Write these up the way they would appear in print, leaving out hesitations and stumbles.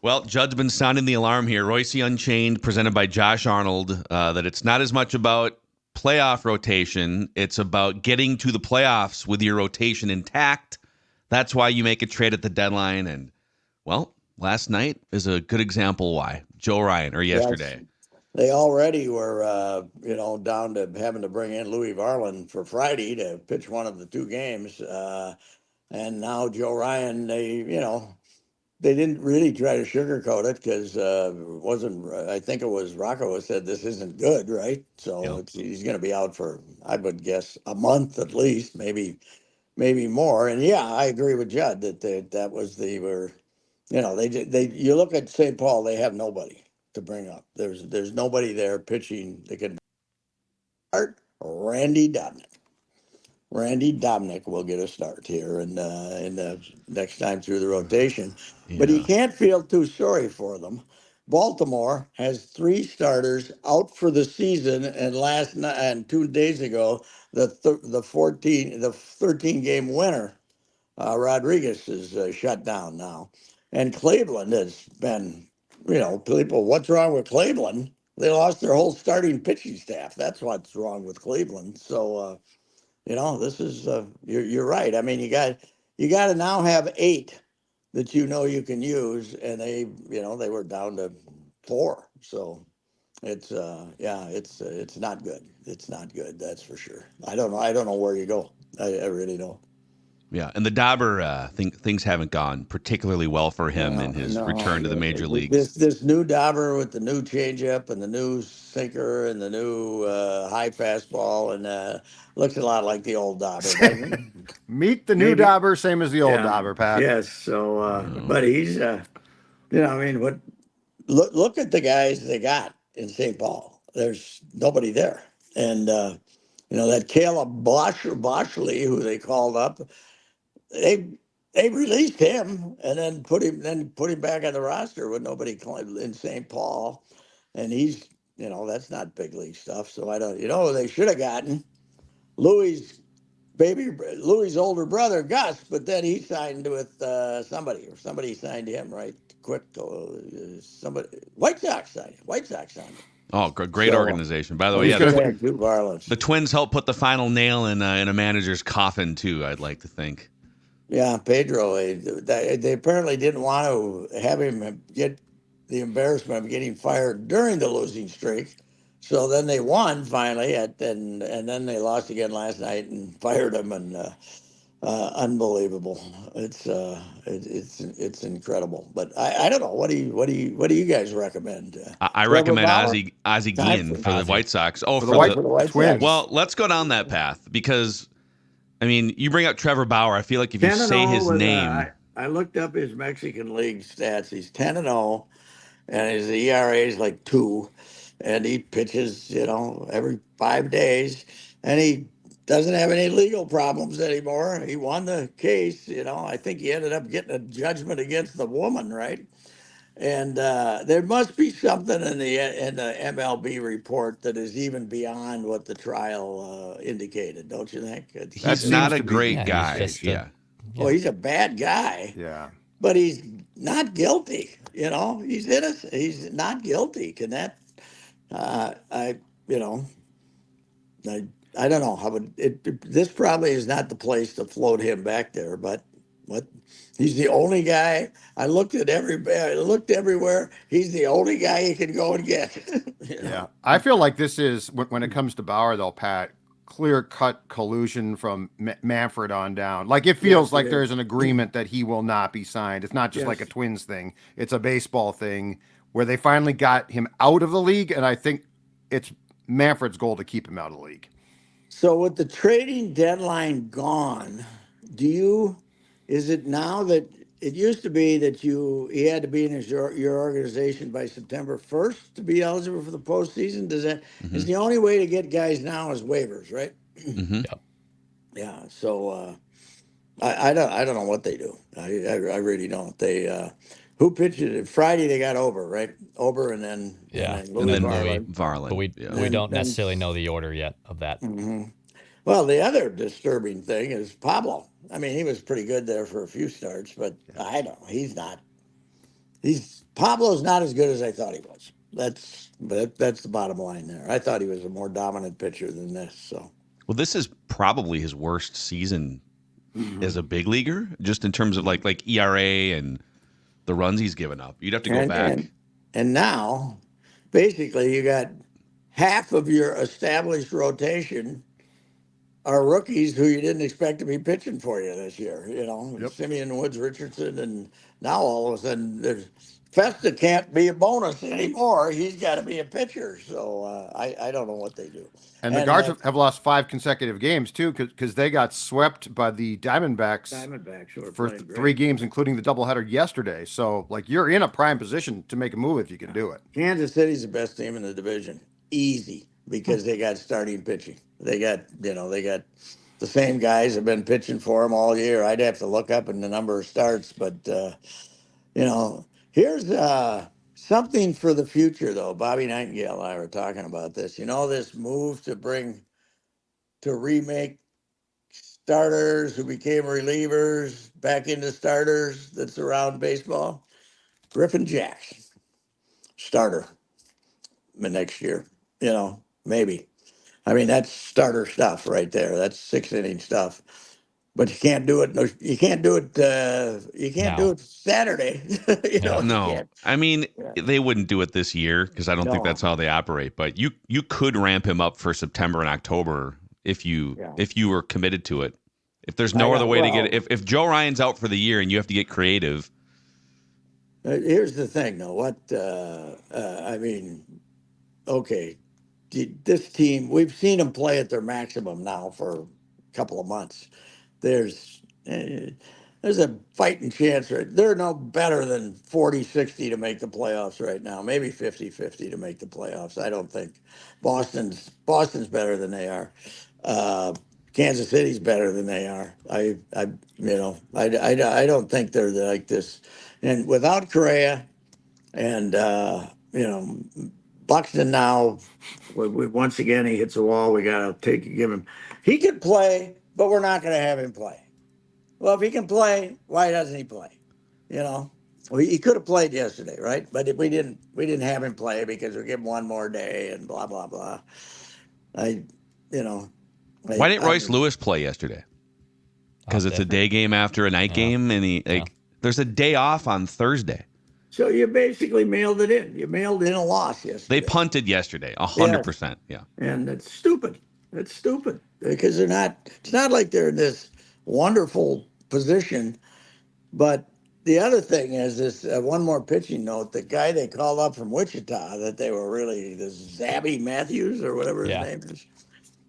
Well, Judd's been sounding the alarm here. Reusse Unchained, presented by Josh Arnold, that it's not as much about playoff rotation. It's about getting to the playoffs with your rotation intact. That's why you make a trade at the deadline. And, well, last night is a good example why. Joe Ryan, or Yes. yesterday. They already were, down to having to bring in Louis Varland for Friday to pitch one of the two games. And now Joe Ryan, they didn't really try to sugarcoat it because wasn't. I think it was Rocco who said this isn't good, right? So he's going to be out for, I would guess, a month at least, maybe more. And yeah, I agree with Judd that was they were, they you look at St. Paul, they have nobody to bring up. There's nobody there pitching. They could start Randy Dobnak. Randy Dobnak will get a start here in the next time through the rotation. But you can't feel too sorry for them. Baltimore has 3 starters out for the season, and last night and 2 days ago, the 13 game winner, Rodriguez, is shut down now. And Cleveland has been, people, what's wrong with Cleveland? They lost their whole starting pitching staff. That's what's wrong with Cleveland. So, this is you're right. I mean, you got to now have 8 that you can use, and they were down to 4. So it's it's not good. It's not good. That's for sure. I don't know where you go. I really don't. Yeah, and the Dauber things haven't gone particularly well for him in his return to the major leagues. This new Dauber with the new changeup and the new sinker and the new high fastball and looks a lot like the old Dauber, doesn't it? Meet the new Dauber, same as the old Dauber, Pat. Yes. So, but he's, what? Look at the guys they got in St. Paul. There's nobody there, and that Caleb Boshley, who they called up, they released him and then put him back on the roster with nobody in St. Paul, and he's that's not big league stuff. So I don't they should have gotten Louis' older brother Gus, but then he signed with somebody signed him right quick. Somebody White Sox signed him. Oh, great organization. By the way, the Twins helped put the final nail in a manager's coffin too, I'd like to think. Yeah, Pedro. They apparently didn't want to have him get the embarrassment of getting fired during the losing streak. So then they won finally, and then they lost again last night and fired him. And unbelievable. It's incredible. But I don't know. What do you guys recommend? I recommend Ozzie Guillen for the White Sox. Oh, for the White Sox. Well, let's go down that path because, I mean, you bring up Trevor Bauer. I feel like if you say his name, I looked up his Mexican League stats. He's 10-0, and his ERA is like 2, and he pitches every 5 days, and he doesn't have any legal problems anymore. He won the case. I think he ended up getting a judgment against the woman, right? And there must be something in the MLB report that is even beyond what the trial indicated, don't you think? He's not a great guy. Well, he's a bad guy. Yeah. But he's not guilty. He's innocent. He's not guilty. Can that? I don't know how this probably is not the place to float him back there, but he's the only guy. I looked everywhere. He's the only guy you can go and get. Yeah, I feel like this is when it comes to Bauer, though, Pat, clear-cut collusion from Manfred on down. Like it feels like there's an agreement that he will not be signed. It's not just like a Twins thing; it's a baseball thing where they finally got him out of the league, and I think it's Manfred's goal to keep him out of the league. So with the trading deadline gone, is it now that it used to be that he had to be in your organization by September 1st to be eligible for the postseason? Is the only way to get guys now is waivers, right? Mm-hmm. Yep. Yeah. So I don't know what they do. I really don't. They who pitched it Friday? They got right? and then Louis Varland. But we don't necessarily know the order yet of that. Mm-hmm. Well, the other disturbing thing is Pablo. I mean, he was pretty good there for a few starts, but I don't know. He's not. Pablo's not as good as I thought he was. That's the bottom line there. I thought he was a more dominant pitcher than this. So Well, this is probably his worst season as a big leaguer, just in terms of like ERA and the runs he's given up. You'd have to go back. And now, basically, you got half of your established rotation are rookies who you didn't expect to be pitching for you this year. Simeon, Woods, Richardson, and now all of a sudden Festa can't be a bonus anymore. He's got to be a pitcher. So I don't know what they do. And the Guards have lost 5 consecutive games too, because they got swept by the Diamondbacks for 3 games, including the doubleheader yesterday. So you're in a prime position to make a move if you can do it. Kansas City's the best team in the division, easy, because they got starting pitching. They got the same guys have been pitching for them all year. I'd have to look up in the number of starts, but here's something for the future, though. Bobby Nightingale and I were talking about this. This move to remake starters who became relievers back into starters that's around baseball. Griffin Jackson, starter next year. Maybe. I mean, that's starter stuff right there. That's 6-inning stuff. But you can't do it. You can't do it. You can't do it Saturday. No, I mean, they wouldn't do it this year because I don't think that's how they operate. But you could ramp him up for September and October if you were committed to it. If there's no other way to get it, if Joe Ryan's out for the year and you have to get creative. Here's the thing, though. I mean, okay. This team, we've seen them play at their maximum now for a couple of months. There's a fighting chance. They're no better than 40-60 to make the playoffs right now. Maybe 50-50 to make the playoffs. I don't think Boston's better than they are. Kansas City's better than they are. I don't think they're like this. And without Correa and Buxton now, once again, he hits a wall. We got to give him. He could play, but we're not going to have him play. Well, if he can play, why doesn't he play? Well, he could have played yesterday, right? But we didn't have him play because we give him one more day and blah blah blah. Why didn't Royce Lewis play yesterday? Because it's a day game after a night game, and there's a day off on Thursday. So you basically mailed it in. You mailed in a loss yesterday. They punted yesterday, 100%. Yeah. And it's stupid. It's stupid because it's not like they're in this wonderful position. But the other thing is this one more pitching note. The guy they called up from Wichita that they were really, this Zabby Matthews or whatever his name is,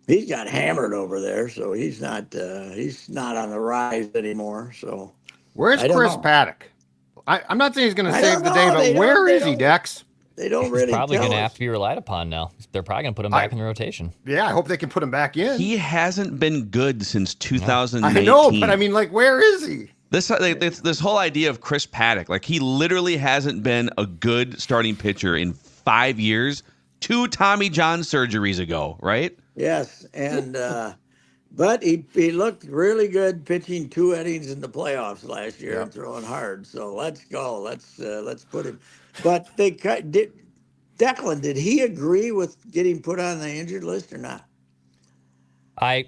he's got hammered over there. So he's not on the rise anymore. So where's Chris Paddock? I'm not saying he's going to save the day, but where is he, Dex? They don't really. He's probably going to have to be relied upon now. They're probably going to put him back in the rotation. Yeah, I hope they can put him back in. He hasn't been good since 2018. I know, but I mean, where is he? This whole idea of Chris Paddock, he literally hasn't been a good starting pitcher in 5 years. 2 Tommy John surgeries ago, right? Yes, and but he looked really good pitching 2 innings in the playoffs last year and throwing hard. So let's go. Let's put him. But Declan, did he agree with getting put on the injured list or not? I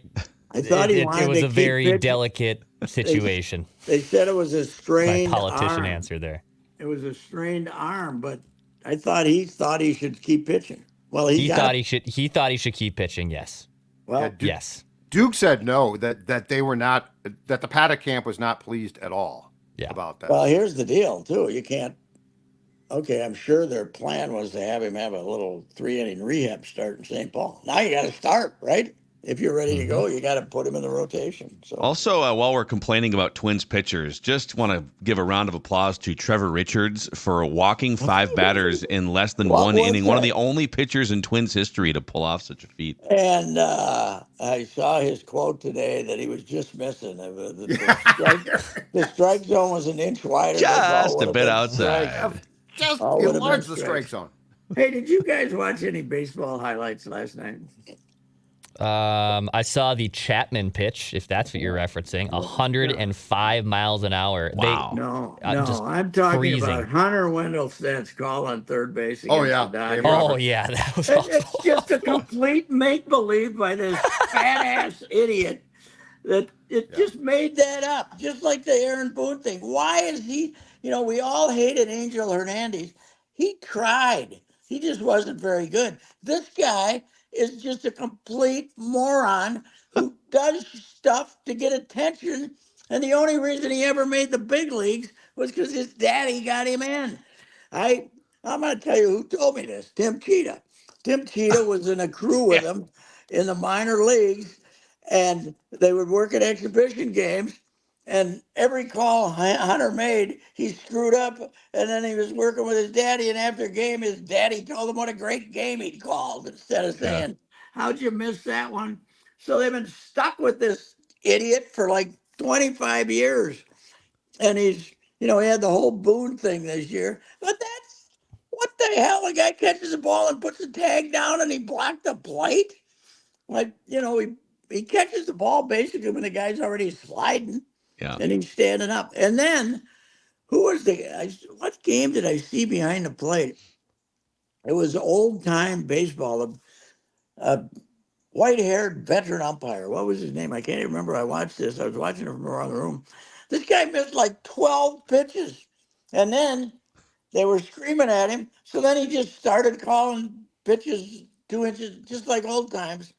thought it was a very delicate situation. They said it was a strained My politician arm. answer there. It was a strained arm, but I thought he should keep pitching. Well, he thought he should keep pitching. Yes. Well, yes. Duke said no, that they were not, that the Paddock camp was not pleased at all about that. Well, here's the deal, too. You can't. Okay, I'm sure their plan was to have him have a little 3-inning rehab start in St. Paul. Now you got to start, right? If you're ready to go, you got to put him in the rotation. So also, while we're complaining about Twins pitchers, just want to give a round of applause to Trevor Richards for walking 5 batters in less than 1 inning. One of the only pitchers in Twins history to pull off such a feat. And I saw his quote today that he was just missing. The strike zone was an inch wider. Just a bit outside. Just enlarge the strike zone. Hey, did you guys watch any baseball highlights last night? I saw the Chapman pitch, if that's what you're referencing. 105 miles an hour. Wow. Just I'm talking freezing. about Hunter Wendellsted's call on third base Oh, against yeah. the Dodgers. Dave Oh Roberts. yeah, that was It's awful. just a complete make-believe by this fat-ass idiot that it just made that up, just like the Aaron Boone thing. Why is he, we all hated Angel Hernandez. He tried. He just wasn't very good. This guy is just a complete moron who does stuff to get attention. And the only reason he ever made the big leagues was because his daddy got him in. I'm going to tell you who told me this. Tim Cheetah. Tim Cheetah was in a crew with him in the minor leagues, and they would work at exhibition games. And every call Hunter made, he screwed up. And then he was working with his daddy. And after a game, his daddy told him what a great game he'd called instead of saying, "How'd you miss that one?" So they've been stuck with this idiot for like 25 years. And he had the whole Boone thing this year. But that's what the hell? The guy catches the ball and puts the tag down and he blocked the plate. Like, he catches the ball basically when the guy's already sliding. Yeah. And he's standing up. And then, what game did I see behind the plate? It was old time baseball. A white-haired veteran umpire. What was his name? I can't even remember. I watched this. I was watching it from around the room. This guy missed like 12 pitches. And then they were screaming at him. So then he just started calling pitches 2 inches, just like old times,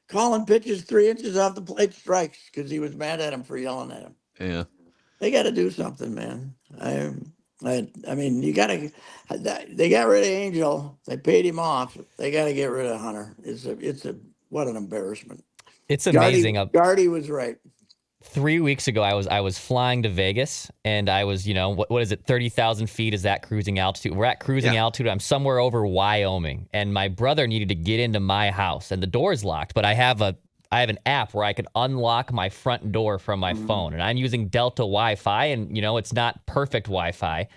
calling pitches 3 inches off the plate strikes because he was mad at him for yelling at him. Yeah. They got to do something, man. I mean, you got to. They got rid of Angel. They paid him off. They got to get rid of Hunter. What an embarrassment. It's amazing. Gardy was right. 3 weeks ago, I was flying to Vegas, and I was, what is it, 30,000 feet? Is that cruising altitude? We're at cruising altitude. I'm somewhere over Wyoming, and my brother needed to get into my house, and the door's locked, but I have an app where I can unlock my front door from my phone, and I'm using Delta Wi-Fi, and, it's not perfect Wi-Fi.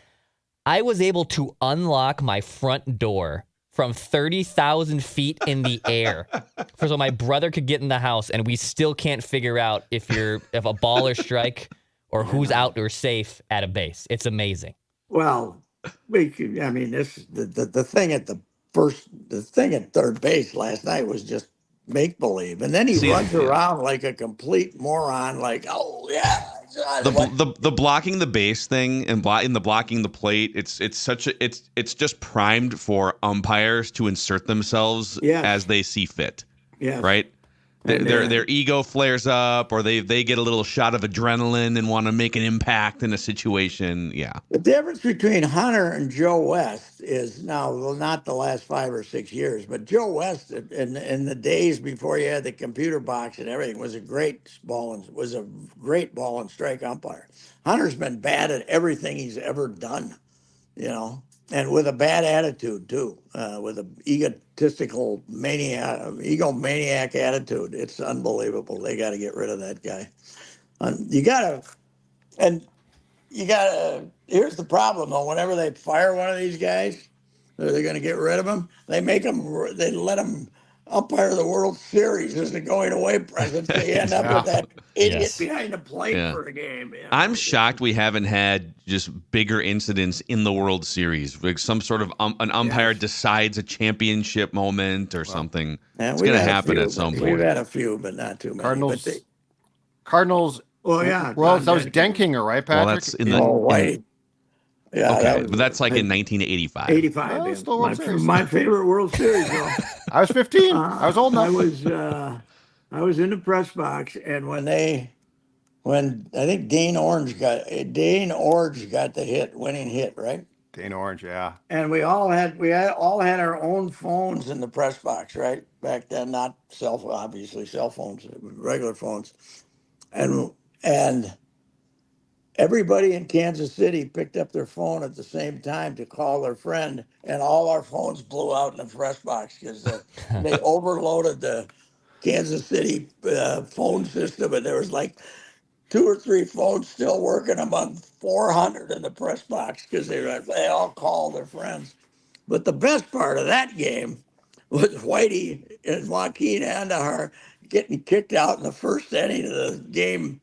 I was able to unlock my front door from 30,000 feet in the air so my brother could get in the house, and we still can't figure out if a ball or strike or who's out or safe at a base. It's amazing. Well, the thing at third base last night was just make believe, and then he runs around like a complete moron. Like, oh yeah. The blocking the base thing and blocking the plate, it's just primed for umpires to insert themselves as they see fit. Yeah. Right? Their ego flares up, or they get a little shot of adrenaline and want to make an impact in a situation. Yeah. The difference between Hunter and Joe West is now, well, not the last 5 or 6 years, but Joe West in the days before you had the computer box and everything was a great ball and strike umpire. Hunter's been bad at everything he's ever done, and with a bad attitude too, with an egomaniac attitude. It's unbelievable. They got to get rid of that guy. Here's the problem though. Whenever they fire one of these guys, they're going to get rid of him. They let him umpire the World Series as a going away present. So you end up with that idiot behind the plate for the game. Yeah. I'm shocked we haven't had just bigger incidents in the World Series, like some sort of an umpire decides a championship moment or something. It's going to happen at some point. We've had a few, but not too many. Cardinals. Well, yeah. Well, that was Denkinger, right, Patrick? Well, that's in the. White. Yeah. Okay, but that's like in 1985. 85. Well, still World Series. My favorite World Series. Though. I was 15. I was old enough. I was in the press box, and when I think Dane Orange got the winning hit, right? Dane Orange, yeah. And we all had our own phones in the press box, right? Back then, not cell phones, regular phones, and everybody in Kansas City picked up their phone at the same time to call their friend, and all our phones blew out in the press box because they overloaded the Kansas City phone system, and there was like 2 or 3 phones still working among 400 in the press box because they all called their friends. But the best part of that game was Whitey and Joaquin Andahar getting kicked out in the first inning of the game,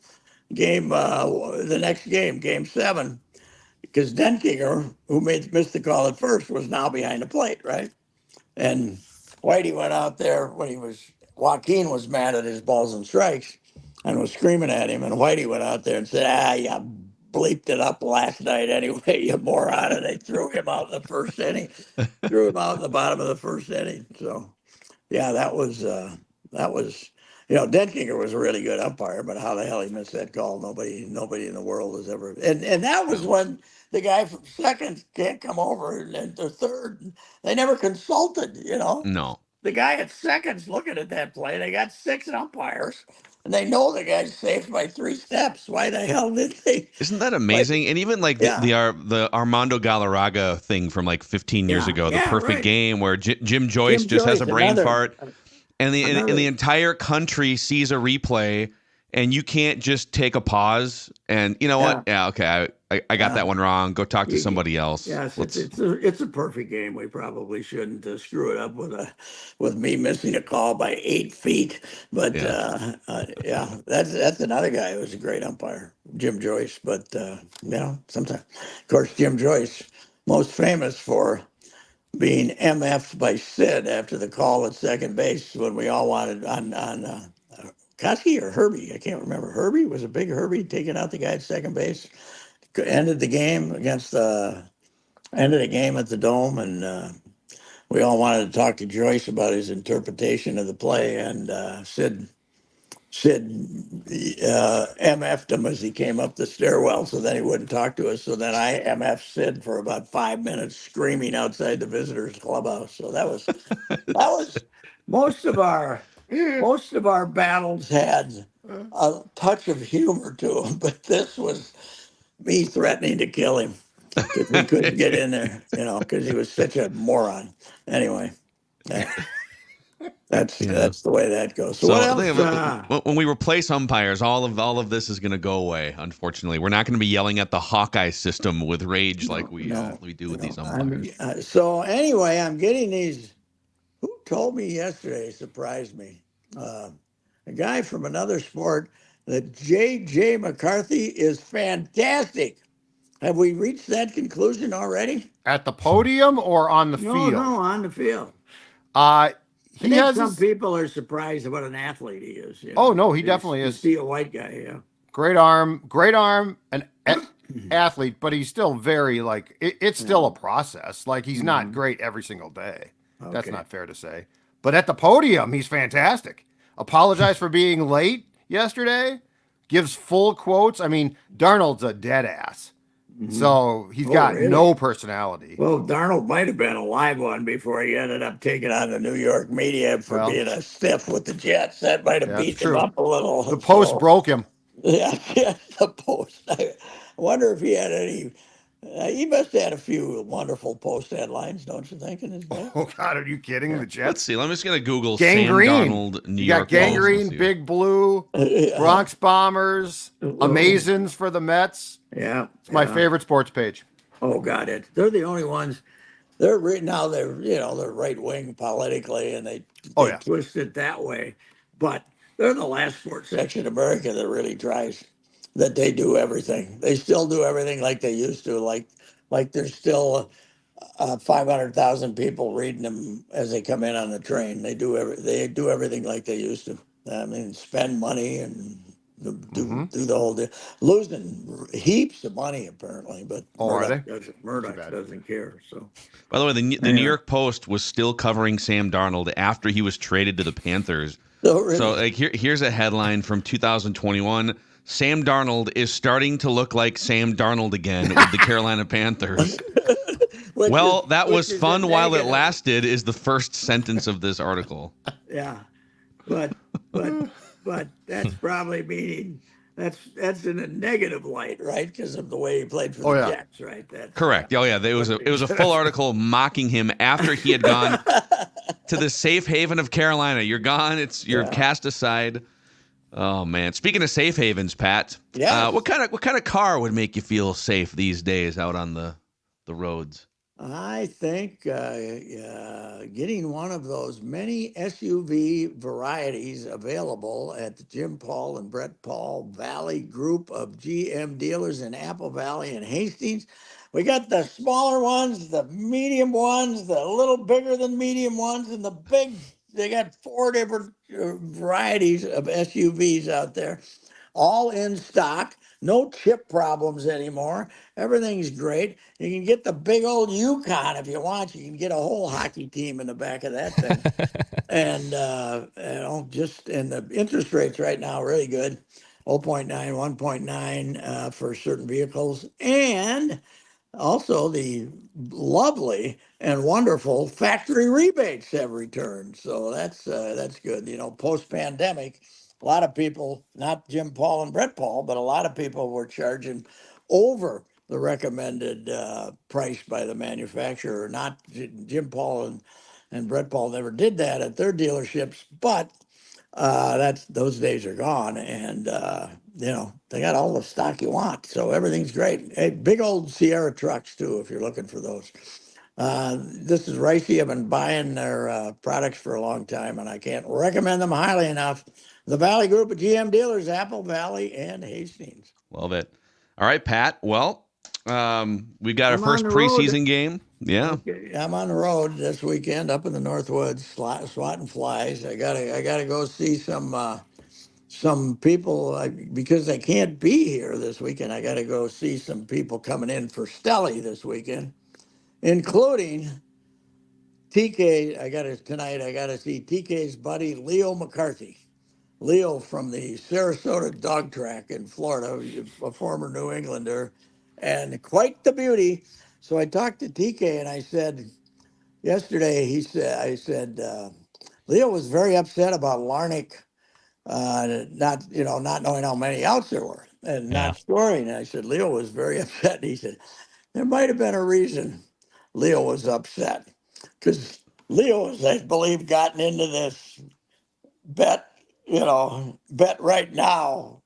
the next game, game 7, because Denkinger, who missed the call at first, was now behind the plate, right? And Whitey went out there Joaquin was mad at his balls and strikes and was screaming at him. And Whitey went out there and said, you bleeped it up last night anyway, you moron. And they threw him out in the first inning, threw him out in the bottom of the first inning. So, yeah, that was, Denkinger was a really good umpire, but how the hell he missed that call, nobody in the world has ever. And that was when the guy from second can't come over, and the third, they never consulted, No. The guy at second's looking at that play. They got 6 umpires, and they know the guy's safe by 3 steps. Why the hell did they? Isn't that amazing? And even like the Armando Galarraga thing from like 15 years ago, the perfect game where Jim Joyce just has a brain fart, and the entire country sees a replay, and you can't just take a pause and you know what? Yeah, okay, I got that one wrong. Go talk to somebody else. Yes, it's a perfect game. We probably shouldn't screw it up with me missing a call by 8 feet. But that's another guy who was a great umpire, Jim Joyce. But sometimes, of course, Jim Joyce, most famous for being MF'd by Sid after the call at second base when we all wanted on Koski or Herbie. I can't remember. Herbie was a big Herbie taking out the guy at second base. Ended the game at the Dome, and we all wanted to talk to Joyce about his interpretation of the play, and Sid MF'd him as he came up the stairwell, so then he wouldn't talk to us. So then I MF'd Sid for about 5 minutes, screaming outside the visitors' clubhouse. So that was most of our battles had a touch of humor to them, but this was me threatening to kill him because we couldn't get in there, because he was such a moron. Anyway, that's the way that goes. So what else? When we replace umpires, all of this is going to go away. Unfortunately, we're not going to be yelling at the Hawkeye system with rage like we do with these umpires. So anyway, I'm getting these. Who told me yesterday? Surprised me. A guy from another sport. That J.J. McCarthy is fantastic. Have we reached that conclusion already? At the podium or on the field? No, on the field. Some people are surprised at what an athlete he is. Oh, no, he definitely is. See a white guy, yeah. Great arm, an athlete, but he's still very, it's still a process. Like, he's not great every single day. Okay. That's not fair to say. But at the podium, he's fantastic. Apologize for being late yesterday, gives full quotes. I mean, Darnold's a dead ass. So he's got no personality. Well, Darnold might have been a live one before he ended up taking on the New York media for being a stiff with the Jets. That might have beat him up a little. The Post broke him. Yeah, the Post. I wonder if he had any. He must have had a few wonderful Post headlines, don't you think, in his day? Oh, God, are you kidding? The Jets? Let's see. I'm just going to Google Gangrene. Sam Darnold, New York. You got Gangrene, Big Blue, Bronx Bombers, Amazins for the Mets. Yeah. It's my favorite sports page. Oh, God. They're the only ones. They're right wing politically, and they twist it that way. But they're the last sports section in America that really tries. That they do everything. They still do everything like they used to. Like there's still 500,000 people reading them as they come in on the train. They do everything like they used to. I mean, spend money and do the whole deal. Losing heaps of money apparently, but Murdoch doesn't care. So, by the way, the New York Post was still covering Sam Darnold after he was traded to the Panthers. Oh, really? So here's a headline from 2021. Sam Darnold is starting to look like Sam Darnold again with the Carolina Panthers. That was fun while it lasted is the first sentence of this article. Yeah. But that's probably meaning that's in a negative light, right? Because of the way he played for the Jets, right? Correct. It was a full article mocking him after he had gone to the safe haven of Carolina. You're gone. You're cast aside. Oh man! Speaking of safe havens, Pat, what kind of car would make you feel safe these days out on the roads? I think getting one of those many SUV varieties available at the Jim Paul and Brett Paul Valley group of GM dealers in Apple Valley and Hastings. We got the smaller ones, the medium ones, the little bigger than medium ones, and the big. They got 4 different varieties of SUVs out there, all in stock. No chip problems anymore. Everything's great. You can get the big old Yukon if you want. You can get a whole hockey team in the back of that thing. And and the interest rates right now are really good. 0.9, 1.9 for certain vehicles, and also the lovely and wonderful factory rebates have returned. So that's good. Post pandemic, a lot of people, not Jim Paul and Brett Paul, but a lot of people were charging over the recommended price by the manufacturer. Not Jim Paul and Brett Paul never did that at their dealerships, but those days are gone, and they got all the stock you want, so everything's great. Hey, big old Sierra trucks too, if you're looking for those. This is Ricey. I've been buying their products for a long time, and I can't recommend them highly enough. The Valley Group of GM dealers, Apple Valley and Hastings. Love it. All right, Pat. Well, we got our I'm first on the road. preseason game. Yeah. Okay, I'm on the road this weekend up in the Northwoods, swatting flies. I gotta go see some people because I can't be here this weekend. I got to go see some people coming in for Stelly this weekend, including TK. Tonight. I got to see TK's buddy Leo McCarthy. Leo from the Sarasota dog track in Florida, a former New Englander, and quite the beauty. So I talked to TK and I said yesterday. I said Leo was very upset about Larnick not knowing how many outs there were and Yeah. not scoring. And I said, Leo was very upset. He said, there might have been a reason Leo was upset because Leo has, I believe, gotten into this bet right now.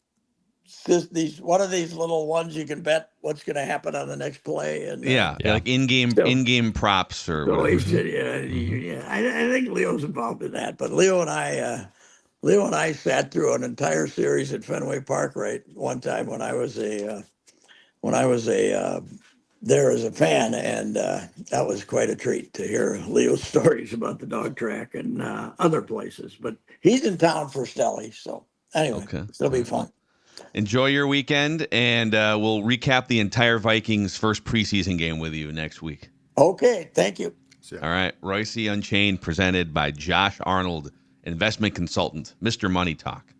One of these little ones you can bet what's going to happen on the next play. And Yeah. Yeah. Like in-game props or so whatever. he said, I think Leo's involved in that. But Leo and I sat through an entire series at Fenway Park right one time when I was there as a fan, and that was quite a treat to hear Leo's stories about the dog track and other places. But he's in town for Stelly, so anyway, Okay. it'll be fun. Enjoy your weekend, and we'll recap the entire Vikings' first preseason game with you next week. Okay, thank you. All right. Reusse Unchained, presented by Josh Arnold, investment consultant, Mr. Money Talk.